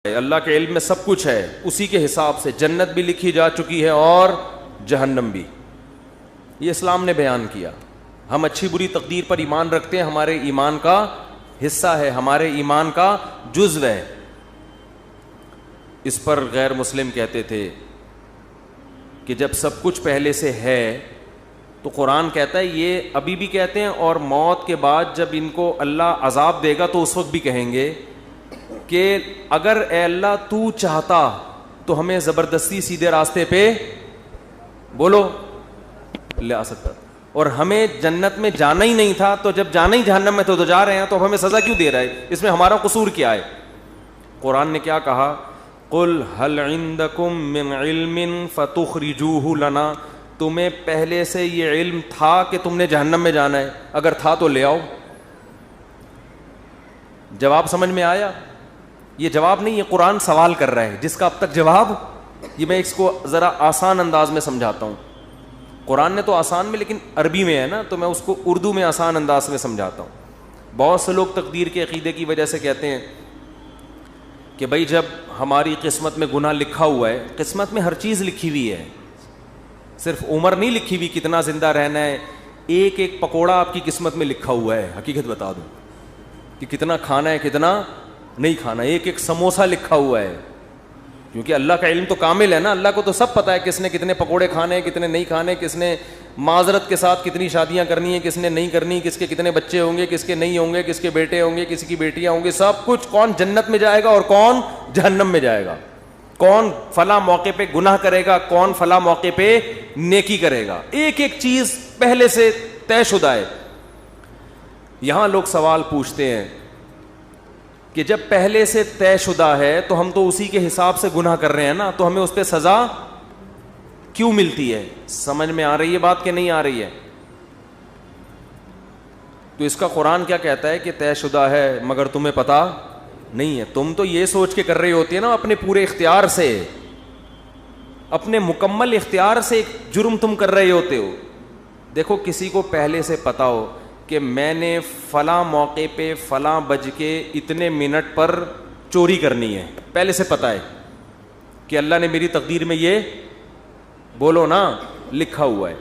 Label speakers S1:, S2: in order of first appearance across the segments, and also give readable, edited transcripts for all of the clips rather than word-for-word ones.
S1: اللہ کے علم میں سب کچھ ہے، اسی کے حساب سے جنت بھی لکھی جا چکی ہے اور جہنم بھی. یہ اسلام نے بیان کیا. ہم اچھی بری تقدیر پر ایمان رکھتے ہیں، ہمارے ایمان کا حصہ ہے، ہمارے ایمان کا جزو ہے. اس پر غیر مسلم کہتے تھے کہ جب سب کچھ پہلے سے ہے تو قرآن کہتا ہے، یہ ابھی بھی کہتے ہیں اور موت کے بعد جب ان کو اللہ عذاب دے گا تو اس وقت بھی کہیں گے کہ اگر اے اللہ تو چاہتا تو ہمیں زبردستی سیدھے راستے پہ بولو لے آ سکتا، اور ہمیں جنت میں جانا ہی نہیں تھا، تو جب جانا ہی جہنم میں تو جا رہے ہیں، تو اب ہمیں سزا کیوں دے رہا ہے؟ اس میں ہمارا قصور کیا ہے؟ قرآن نے کیا کہا؟ قل هل عندکم من علم فتخرجوه لنا، تمہیں پہلے سے یہ علم تھا کہ تم نے جہنم میں جانا ہے؟ اگر تھا تو لے آؤ. جواب سمجھ میں آیا؟ یہ جواب نہیں، یہ قرآن سوال کر رہا ہے جس کا اب تک جواب، یہ میں اس کو ذرا آسان انداز میں سمجھاتا ہوں. قرآن نے تو آسان میں، لیکن عربی میں ہے نا، تو میں اس کو اردو میں آسان انداز میں سمجھاتا ہوں. بہت سے لوگ تقدیر کے عقیدے کی وجہ سے کہتے ہیں کہ بھائی جب ہماری قسمت میں گناہ لکھا ہوا ہے، قسمت میں ہر چیز لکھی ہوئی ہے، صرف عمر نہیں لکھی ہوئی کتنا زندہ رہنا ہے، ایک ایک پکوڑا آپ کی قسمت میں لکھا ہوا ہے. حقیقت بتا دوں کہ کتنا کھانا ہے کتنا نہیں کھانا، ایک ایک سموسہ لکھا ہوا ہے. کیونکہ اللہ کا علم تو کامل ہے نا، اللہ کو تو سب پتہ ہے کس نے کتنے پکوڑے کھانے ہیں کتنے نہیں کھانے، کس نے معذرت کے ساتھ کتنی شادیاں کرنی ہیں کس نے نہیں کرنی، کس کے کتنے بچے ہوں گے کس کے نہیں ہوں گے، کس کے بیٹے ہوں گے کس کی بیٹیاں ہوں گی، سب کچھ، کون جنت میں جائے گا اور کون جہنم میں جائے گا، کون فلاں موقع پہ گناہ کرے گا کون فلاں موقع پہ نیکی کرے گا، ایک ایک چیز پہلے سے طے شدہ ہے. یہاں لوگ سوال پوچھتے ہیں کہ جب پہلے سے طے شدہ ہے تو ہم تو اسی کے حساب سے گناہ کر رہے ہیں نا، تو ہمیں اس پہ سزا کیوں ملتی ہے؟ سمجھ میں آ رہی ہے بات کہ نہیں آ رہی ہے؟ تو اس کا قرآن کیا کہتا ہے کہ طے شدہ ہے مگر تمہیں پتہ نہیں ہے. تم تو یہ سوچ کے کر رہی ہوتی ہے نا، اپنے پورے اختیار سے، اپنے مکمل اختیار سے ایک جرم تم کر رہے ہوتے ہو. دیکھو کسی کو پہلے سے پتہ ہو کہ میں نے فلاں موقع پہ فلاں بج کے اتنے منٹ پر چوری کرنی ہے، پہلے سے پتہ ہے کہ اللہ نے میری تقدیر میں یہ بولو نا لکھا ہوا ہے.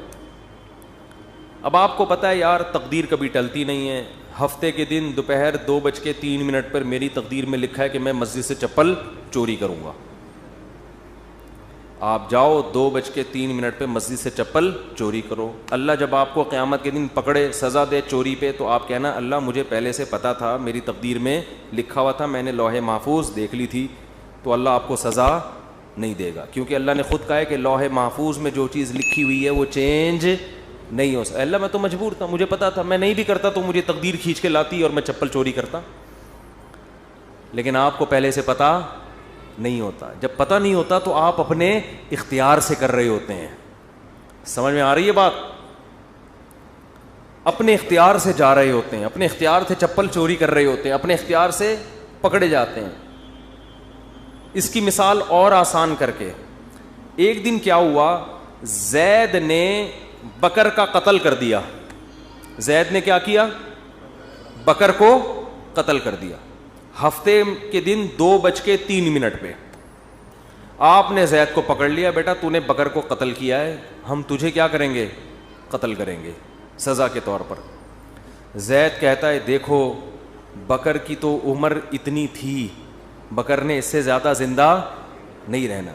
S1: اب آپ کو پتہ ہے یار تقدیر کبھی ٹلتی نہیں ہے، ہفتے کے دن دوپہر 2:03 پر میری تقدیر میں لکھا ہے کہ میں مسجد سے چپل چوری کروں گا. آپ جاؤ 2:03 پہ مسجد سے چپل چوری کرو. اللہ جب آپ کو قیامت کے دن پکڑے سزا دے چوری پہ، تو آپ کہنا اللہ مجھے پہلے سے پتہ تھا، میری تقدیر میں لکھا ہوا تھا، میں نے لوح محفوظ دیکھ لی تھی. تو اللہ آپ کو سزا نہیں دے گا، کیونکہ اللہ نے خود کہا ہے کہ لوح محفوظ میں جو چیز لکھی ہوئی ہے وہ چینج نہیں ہو سکتا. اللہ میں تو مجبور تھا، مجھے پتا تھا، میں نہیں بھی کرتا تو مجھے تقدیر کھینچ کے لاتی اور میں چپل چوری کرتا. لیکن آپ کو پہلے سے پتا نہیں ہوتا. جب پتہ نہیں ہوتا تو آپ اپنے اختیار سے کر رہے ہوتے ہیں. سمجھ میں آ رہی ہے بات؟ اپنے اختیار سے جا رہے ہوتے ہیں، اپنے اختیار سے چپل چوری کر رہے ہوتے ہیں، اپنے اختیار سے پکڑے جاتے ہیں. اس کی مثال اور آسان کر کے، ایک دن کیا ہوا، زید نے بکر کا قتل کر دیا. زید نے کیا کیا؟ بکر کو قتل کر دیا. ہفتے کے دن 2:03 پہ آپ نے زید کو پکڑ لیا، بیٹا تو نے بکر کو قتل کیا ہے، ہم تجھے کیا کریں گے؟ قتل کریں گے سزا کے طور پر. زید کہتا ہے دیکھو بکر کی تو عمر اتنی تھی، بکر نے اس سے زیادہ زندہ نہیں رہنا.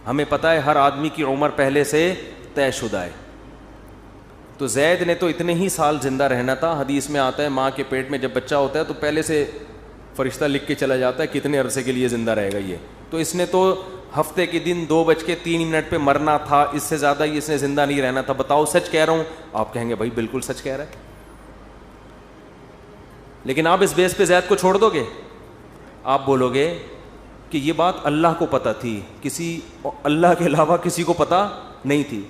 S1: ہمیں پتہ ہے ہر آدمی کی عمر پہلے سے طے شدہ ہے. تو زید نے تو اتنے ہی سال زندہ رہنا تھا. حدیث میں آتا ہے ماں کے پیٹ میں جب بچہ ہوتا ہے تو پہلے سے فرشتہ لکھ کے چلا جاتا ہے کتنے عرصے کے لیے زندہ رہے گا یہ. تو اس نے تو ہفتے کے دن 2:03 پہ مرنا تھا، اس سے زیادہ ہی اس نے زندہ نہیں رہنا تھا. بتاؤ سچ کہہ رہا ہوں؟ آپ کہیں گے بھائی بالکل سچ کہہ رہا ہے. لیکن آپ اس بیس پہ زید کو چھوڑ دو گے؟ آپ بولو گے کہ یہ بات اللہ کو پتہ تھی، کسی اللہ کے علاوہ کسی کو پتہ نہیں تھی.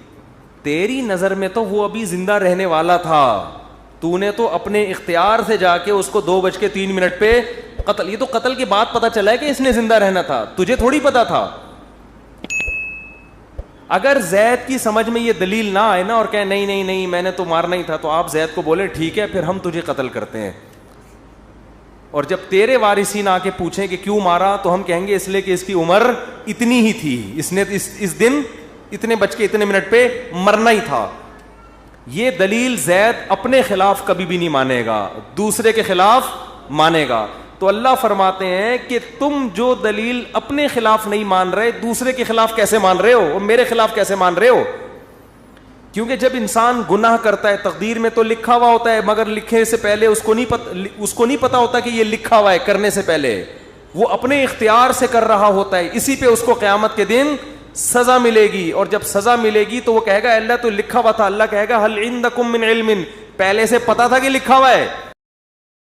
S1: تیری نظر میں تو وہ ابھی زندہ رہنے والا تھا، تو نے تو اپنے اختیار سے جا کے اس کو 2:03 پہ قتل. یہ تو قتل کے بعد پتہ چلا ہے کہ اس نے زندہ رہنا تھا، تجھے تھوڑی پتہ تھا. اگر زید کی سمجھ میں یہ دلیل نہ آئے نا اور کہے نہیں نہیں نہیں میں نے تو مارنا ہی تھا، تو آپ زید کو بولے ٹھیک ہے پھر ہم تجھے قتل کرتے ہیں. اور جب تیرے وارثین آ کے پوچھیں کہ کیوں مارا تو ہم کہیں گے اس لیے کہ اس کی عمر اتنی ہی تھی, اس نے اس دن اتنے بج کے اتنے منٹ پہ مرنا ہی تھا. یہ دلیل زید اپنے خلاف کبھی بھی نہیں مانے گا, دوسرے کے خلاف مانے گا. تو اللہ فرماتے ہیں کہ تم جو دلیل اپنے خلاف نہیں مان رہے, دوسرے کے خلاف کیسے مان رہے ہو, اور میرے خلاف کیسے مان رہے ہو؟ کیونکہ جب انسان گناہ کرتا ہے تقدیر میں تو لکھا ہوا ہوتا ہے, مگر لکھے سے پہلے اس کو نہیں پتا ہوتا کہ یہ لکھا ہوا ہے. کرنے سے پہلے وہ اپنے اختیار سے کر رہا ہوتا ہے, اسی پہ اس کو قیامت کے دن سزا ملے گی. اور جب سزا ملے گی تو وہ کہے گا اللہ تو لکھا ہوا تھا. اللہ کہے گا ہل عندکم من علم, پہلے سے پتا تھا کہ لکھا ہوا ہے,